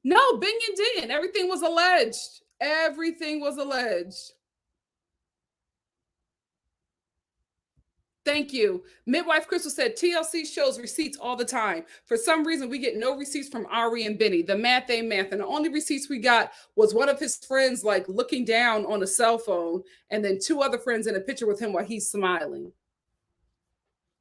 No, Binion didn't. Everything was alleged. Everything was alleged. Thank you. Midwife Crystal said TLC shows receipts all the time. For some reason, we get no receipts from Ari and Benny. The math ain't math. And the only receipts we got was one of his friends like looking down on a cell phone and then 2 other friends in a picture with him while he's smiling.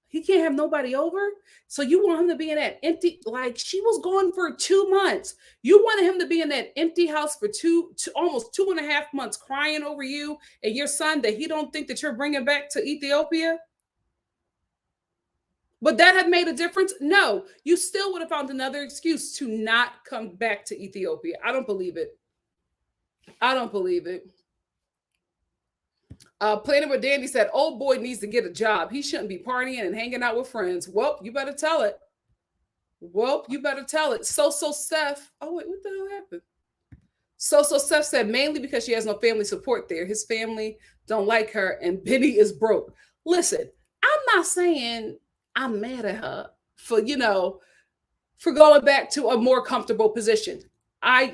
He can't have nobody over. So you want him to be in that empty, like she was gone for 2 months. You wanted him to be in that empty house for almost 2.5 months crying over you and your son that he don't think that you're bringing back to Ethiopia. Would that have made a difference? No, you still would have found another excuse to not come back to Ethiopia. I don't believe it. I don't believe it. Planning with Dandy said, old boy needs to get a job. He shouldn't be partying and hanging out with friends. Well, you better tell it. Well, you better tell it. So Steph. Oh, wait, what the hell happened? So Steph said mainly because she has no family support there. His family don't like her, and Benny is broke. Listen, I'm not saying I'm mad at her for, for going back to a more comfortable position.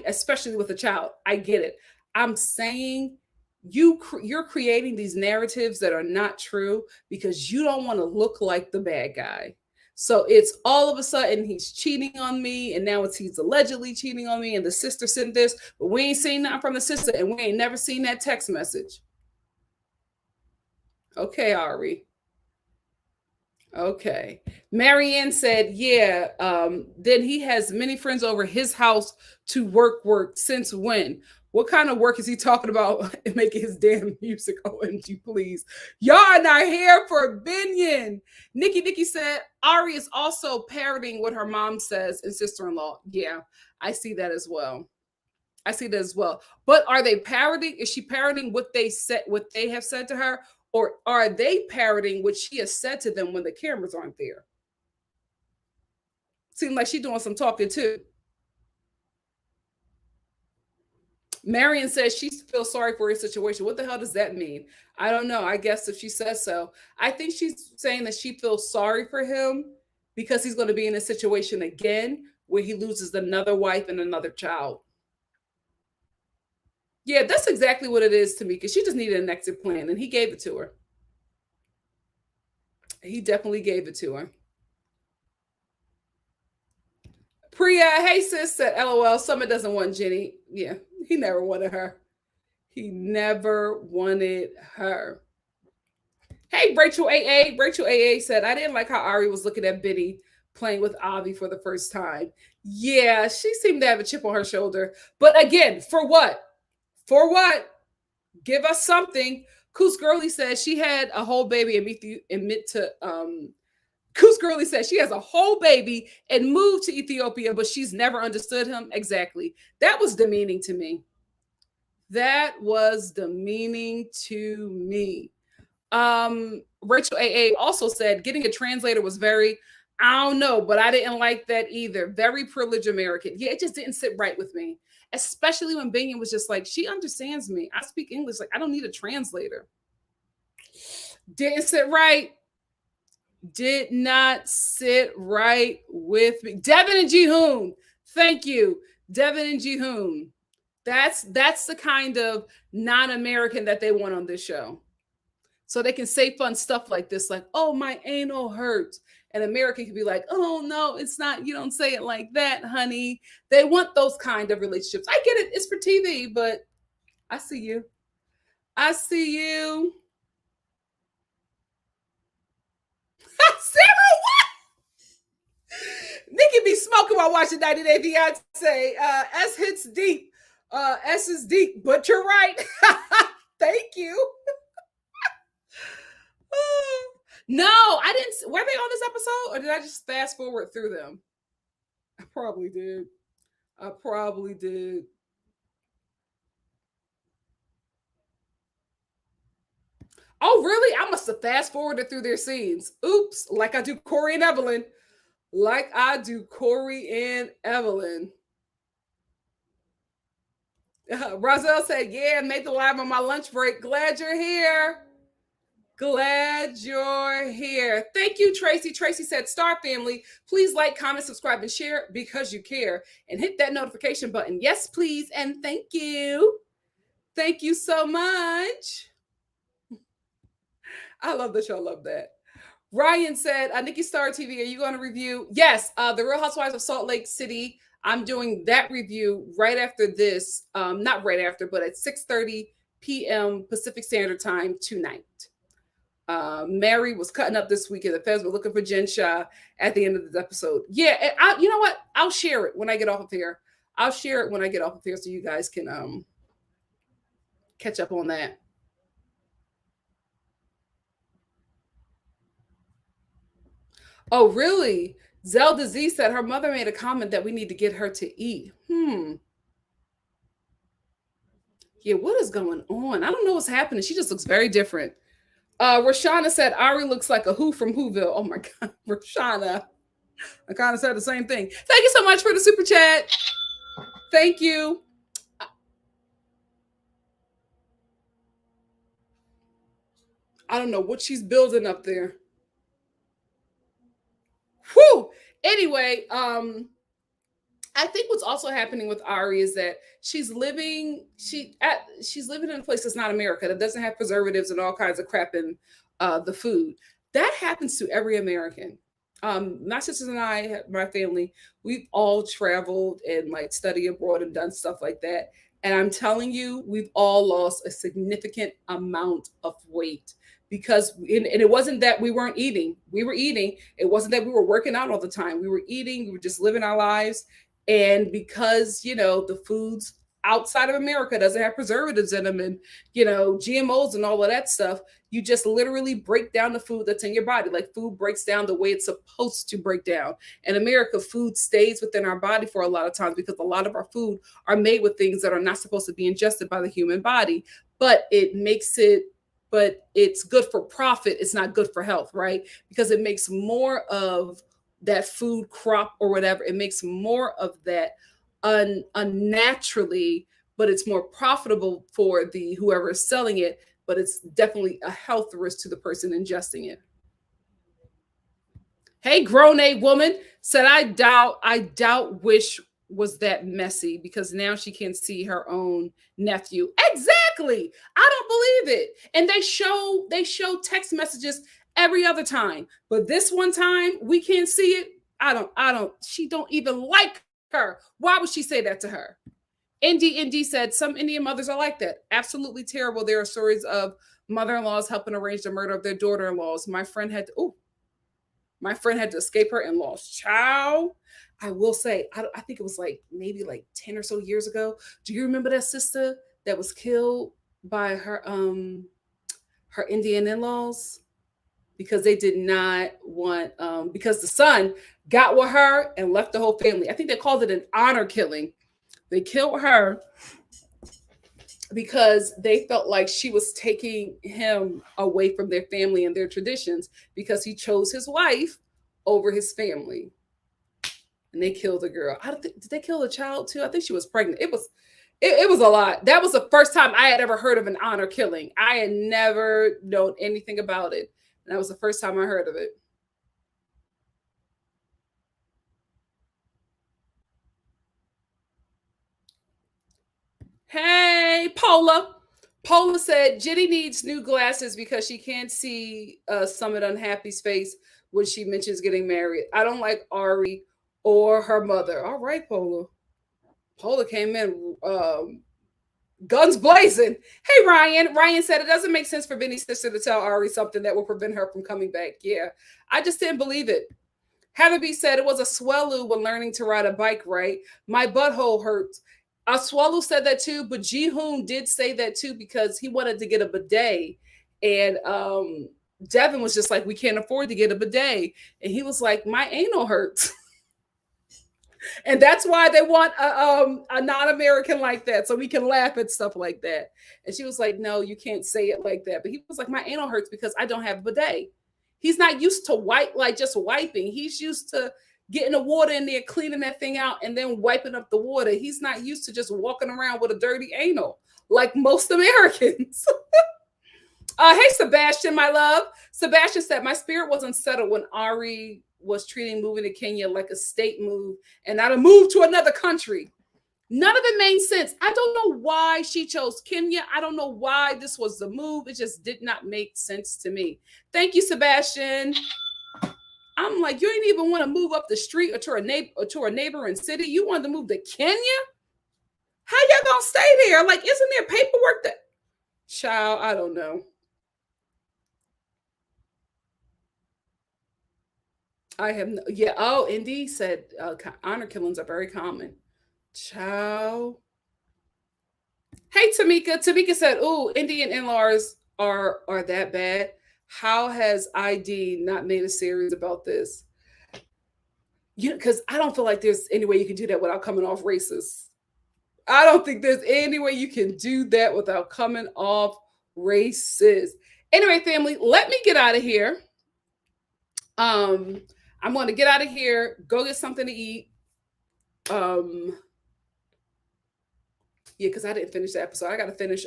Especially with a child, I get it. I'm saying you're creating these narratives that are not true because you don't want to look like the bad guy. So it's all of a sudden he's cheating on me, and now it's he's allegedly cheating on me, and the sister sent this, but we ain't seen nothing from the sister, and we ain't never seen that text message. Okay, Ari. Okay. Marianne said, yeah, then he has many friends over his house to work. Since when? What kind of work is he talking about making his damn music? OMG, please. Y'all are not here for Binion. Nikki said, Ari is also parroting what her mom says and sister-in-law. Yeah, I see that as well. I see that as well. But are they parroting? Is she parroting what they said, what they have said to her? Or are they parroting what she has said to them when the cameras aren't there? Seems like she's doing some talking too. Marion says she feels sorry for his situation. What the hell does that mean? I don't know. I guess if she says so, I think she's saying that she feels sorry for him because he's going to be in a situation again where he loses another wife and another child. Yeah, that's exactly what it is to me because she just needed an exit plan and he gave it to her. He definitely gave it to her. Priya, hey sis, said LOL. Summit doesn't want Jenny. Yeah, he never wanted her. He never wanted her. Hey, Rachel AA. Rachel AA said, I didn't like how Ari was looking at Biddy playing with Avi for the first time. Yeah, she seemed to have a chip on her shoulder. But again, for what? For what? Give us something. Coos Girly says she had a whole baby Coos Girly says she has a whole baby and moved to Ethiopia, but she's never understood him. Exactly. That was demeaning to me. That was demeaning to me. Rachel AA also said getting a translator was very, I don't know, but I didn't like that either. Very privileged American. Yeah, it just didn't sit right with me. Especially when Binion was just like, she understands me. I speak English. Like, I don't need a translator. Didn't sit right. Did not sit right with me. Devin and Jihoon. Thank you. Devin and Jihoon. That's the kind of non-American that they want on this show. So they can say fun stuff like this, like, oh, my anal hurts. And American can be like, oh, no, it's not. You don't say it like that, honey. They want those kind of relationships. I get it. It's for TV, but I see you. I see you. Sarah, what? Nikki be smoking while watching 90 Day Fiance. S hits deep. S is deep, but you're right. Thank you. No, I didn't. Were they on this episode, or did I just fast forward through them? I probably did. I probably did. Oh, really? I must have fast forwarded through their scenes. Oops, like I do Corey and Evelyn. Like I do Corey and Evelyn. Roselle said, yeah, made the live on my lunch break. Glad you're here. Glad you're here. Thank you, Tracy. Tracy said, Star Family, please like, comment, subscribe, and share because you care. And hit that notification button. Yes, please. And thank you. Thank you so much. I love that y'all love that. Ryan said, NikkiStar TV, are you going to review? Yes, The Real Housewives of Salt Lake City. I'm doing that review right after this. Not right after, but at 6:30 p.m. Pacific Standard Time tonight. Mary was cutting up this weekend. The feds were looking for Jen Shah at the end of the episode. Yeah, you know what? I'll share it when I get off of here. I'll share it when I get off of here so you guys can catch up on that. Oh, really? Zelda Z said her mother made a comment that we need to get her to eat. Yeah, what is going on? I don't know what's happening. She just looks very different. Rashana said Ari looks like a Who from Whoville. Oh my God, Rashana. I kind of said the same thing. Thank you so much for the super chat. Thank you. I don't know what she's building up there. Whew. Anyway, I think what's also happening with Ari is that she's living in a place that's not America, that doesn't have preservatives and all kinds of crap in the food. That happens to every American. My sisters and I, my family, we've all traveled and like studied abroad and done stuff like that. And I'm telling you, we've all lost a significant amount of weight because, and it wasn't that we weren't eating. We were eating. It wasn't that we were working out all the time. We were eating. We were just living our lives. And because, the foods outside of America doesn't have preservatives in them and, GMOs and all of that stuff, you just literally break down the food that's in your body. Like food breaks down the way it's supposed to break down. In America, food stays within our body for a lot of times because a lot of our food are made with things that are not supposed to be ingested by the human body, but it's good for profit. It's not good for health, right? Because it makes more of that food crop or whatever. It makes more of that unnaturally, but it's more profitable for the whoever is selling it, but it's definitely a health risk to the person ingesting it. Hey, grown a woman said, I doubt Wish was that messy because now she can see her own nephew. Exactly. I don't believe it. And they show text messages every other time. But this one time we can't see it. She don't even like her. Why would she say that to her? ND said some Indian mothers are like that. Absolutely terrible. There are stories of mother-in-laws helping arrange the murder of their daughter-in-laws. My friend had to escape her in-laws. Child, I will say, I think it was like maybe like 10 or so years ago. Do you remember that sister that was killed by her Indian in-laws? Because they did not want because the son got with her and left the whole family. I think they called it an honor killing. They killed her because they felt like she was taking him away from their family and their traditions because he chose his wife over his family. And they killed the girl. I don't think, did they kill the child too? I think she was pregnant. It was a lot. That was the first time I had ever heard of an honor killing. I had never known anything about it. And that was the first time I heard of it. Hey, Paula. Paula said Jenny needs new glasses because she can't see Summit Unhappy's face when she mentions getting married. I don't like Ari or her mother. All right, Paula. Paula came in guns blazing. Hey, Ryan. Ryan said it doesn't make sense for Vinny's sister to tell Ari something that will prevent her from coming back. Yeah, I just didn't believe it. Heather B said it was a swallow when learning to ride a bike, right? My butthole hurts. A swallow said that too, but Ji-hoon did say that too because he wanted to get a bidet. And Devin was just like, we can't afford to get a bidet. And he was like, my anal hurts. And that's why they want a non-American like that, so we can laugh at stuff like that. And she was like, no, you can't say it like that. But he was like, my anal hurts because I don't have a bidet. He's not used to just wiping. He's used to getting the water in there, cleaning that thing out, and then wiping up the water. He's not used to just walking around with a dirty anal like most Americans. Hey, Sebastian, my love. Sebastian said, my spirit was unsettled when Ari was treating moving to Kenya like a state move and not a move to another country. None of it made sense. I don't know why she chose Kenya. I don't know why this was the move. It just did not make sense to me. Thank you, Sebastian. I'm like, you ain't even want to move up the street or to a neighboring city. You wanted to move to Kenya? How y'all gonna stay there? Like, isn't there paperwork that? Child, I don't know. I have no, yeah. Oh, Indy said honor killings are very common. Child. Hey, Tamika. Tamika said, "Ooh, Indian in-laws are that bad. How has ID not made a series about this? Because I don't feel like there's any way you can do that without coming off racist. I don't think there's any way you can do that without coming off racist. Anyway, family, let me get out of here. I'm going to get out of here, go get something to eat. Yeah, because I didn't finish the episode. I got to finish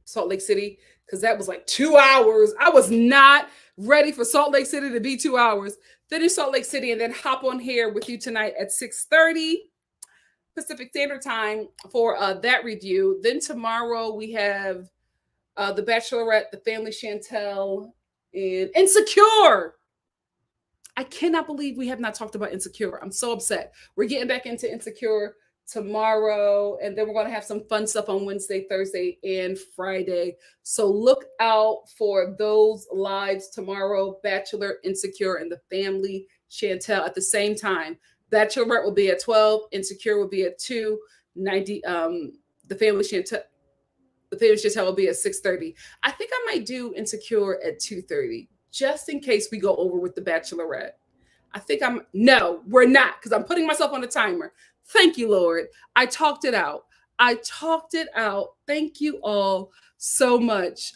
Salt Lake City because that was like 2 hours. I was not ready for Salt Lake City to be 2 hours. Finish Salt Lake City and then hop on here with you tonight at 6:30 Pacific Standard Time for that review. Then tomorrow we have The Bachelorette, The Family Chantel, and Insecure. I cannot believe we have not talked about Insecure. I'm so upset. We're getting back into Insecure tomorrow, and then we're going to have some fun stuff on Wednesday, Thursday, and Friday. So look out for those lives tomorrow. Bachelor, Insecure, and The Family Chantel at the same time. Bachelorette will be at 12. Insecure will be at 2. The Family Chantel will be at 6:30. I think I might do Insecure at 2:30, just in case we go over with The Bachelorette. No, we're not, because I'm putting myself on a timer. Thank you, Lord. I talked it out. Thank you all so much.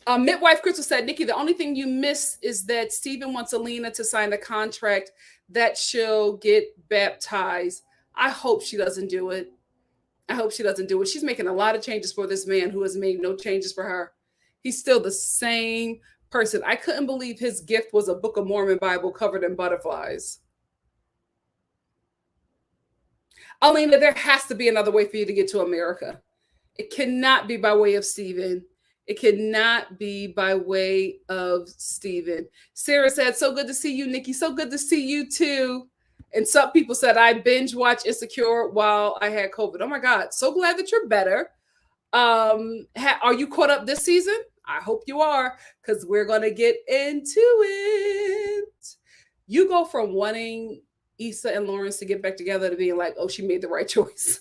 Midwife Crystal said, Nikki, the only thing you miss is that Steven wants Alina to sign a contract that she'll get baptized. I hope she doesn't do it. She's making a lot of changes for this man who has made no changes for her. He's still the same person. I couldn't believe his gift was a Book of Mormon Bible covered in butterflies. Alina, there has to be another way for you to get to America. It cannot be by way of Steven. Sarah said, so good to see you, Nikki. So good to see you too. And some people said, I binge watched Insecure while I had COVID. Oh my God. So glad that you're better. Are you caught up this season? I hope you are, because we're going to get into it. You go from wanting Issa and Lawrence to get back together to being like, oh, she made the right choice.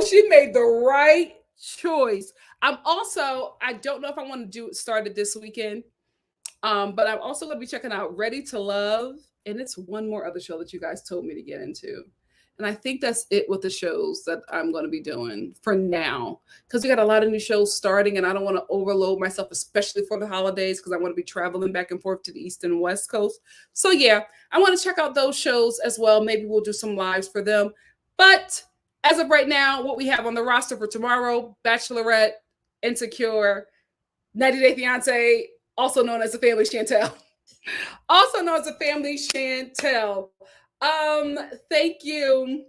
She made the right choice. I don't know if I want to do it started this weekend. But I'm also going to be checking out Ready to Love. And it's one more other show that you guys told me to get into. And I think that's it with the shows that I'm going to be doing for now. Because we got a lot of new shows starting and I don't want to overload myself, especially for the holidays, because I want to be traveling back and forth to the East and West Coast. So yeah, I want to check out those shows as well. Maybe we'll do some lives for them. But as of right now, what we have on the roster for tomorrow, Bachelorette, Insecure, 90 Day Fiance, also known as The Family Chantel. Thank you.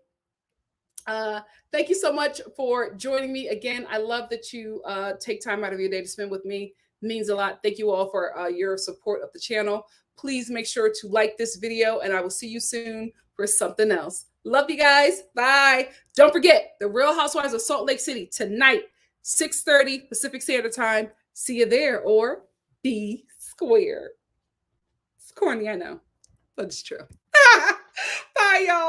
Thank you so much for joining me again. I love that you take time out of your day to spend with me. It means a lot. Thank you all for your support of the channel. Please make sure to like this video, and I will see you soon for something else. Love you guys. Bye. Don't forget, The Real Housewives of Salt Lake City tonight, 6:30 Pacific Standard Time. See you there, or be square. It's corny, I know, but it's true. Bye, y'all.